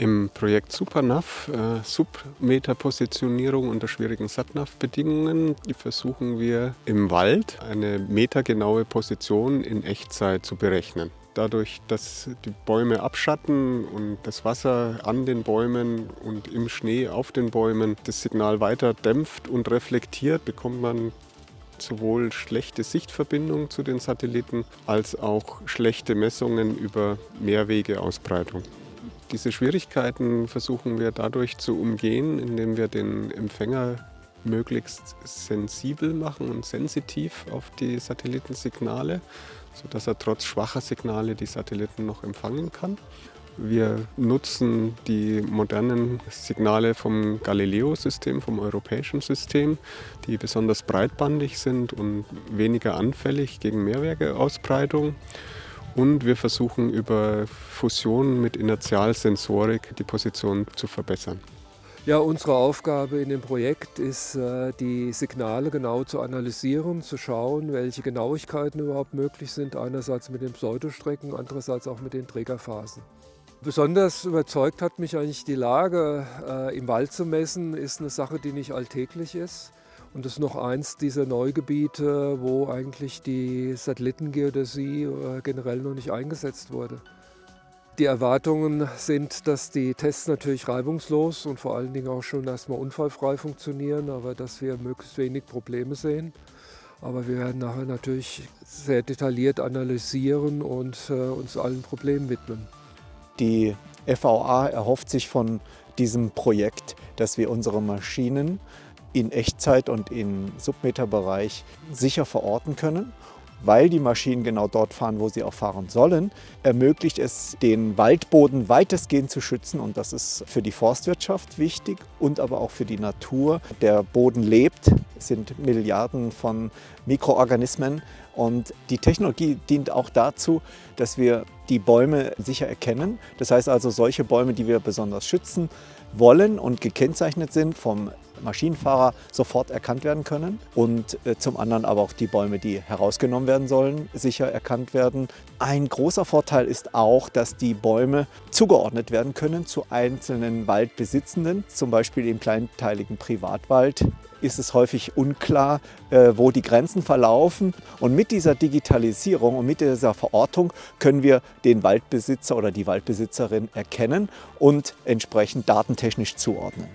Im Projekt SuperNav, Submeterpositionierung unter schwierigen SatNav-Bedingungen, versuchen wir im Wald eine metergenaue Position in Echtzeit zu berechnen. Dadurch, dass die Bäume abschatten und das Wasser an den Bäumen und im Schnee auf den Bäumen das Signal weiter dämpft und reflektiert, bekommt man sowohl schlechte Sichtverbindung zu den Satelliten als auch schlechte Messungen über Mehrwegeausbreitung. Diese Schwierigkeiten versuchen wir dadurch zu umgehen, indem wir den Empfänger möglichst sensibel machen und sensitiv auf die Satellitensignale, sodass er trotz schwacher Signale die Satelliten noch empfangen kann. Wir nutzen die modernen Signale vom Galileo-System, vom europäischen System, die besonders breitbandig sind und weniger anfällig gegen Mehrwegeausbreitung. Und wir versuchen über Fusion mit Inertialsensorik die Position zu verbessern. Ja, unsere Aufgabe in dem Projekt ist, die Signale genau zu analysieren, zu schauen, welche Genauigkeiten überhaupt möglich sind, einerseits mit den Pseudostrecken, andererseits auch mit den Trägerphasen. Besonders überzeugt hat mich eigentlich die Lage, im Wald zu messen, ist eine Sache, die nicht alltäglich ist. Und das ist noch eins dieser Neugebiete, wo eigentlich die Satellitengeodäsie generell noch nicht eingesetzt wurde. Die Erwartungen sind, dass die Tests natürlich reibungslos und vor allen Dingen auch schon erstmal unfallfrei funktionieren, aber dass wir möglichst wenig Probleme sehen. Aber wir werden nachher natürlich sehr detailliert analysieren und uns allen Problemen widmen. Die FAA erhofft sich von diesem Projekt, dass wir unsere Maschinen in Echtzeit und im Submeterbereich sicher verorten können. Weil die Maschinen genau dort fahren, wo sie auch fahren sollen, ermöglicht es, den Waldboden weitestgehend zu schützen. Und das ist für die Forstwirtschaft wichtig und aber auch für die Natur. Der Boden lebt, es sind Milliarden von Mikroorganismen. Und die Technologie dient auch dazu, dass wir die Bäume sicher erkennen. Das heißt also, solche Bäume, die wir besonders schützen wollen und gekennzeichnet sind, vom Maschinenfahrer sofort erkannt werden können und zum anderen aber auch die Bäume, die herausgenommen werden sollen, sicher erkannt werden. Ein großer Vorteil ist auch, dass die Bäume zugeordnet werden können zu einzelnen Waldbesitzenden, zum Beispiel im kleinteiligen Privatwald ist es häufig unklar, wo die Grenzen verlaufen. Und mit dieser Digitalisierung und mit dieser Verortung können wir den Waldbesitzer oder die Waldbesitzerin erkennen und entsprechend datentechnisch zuordnen.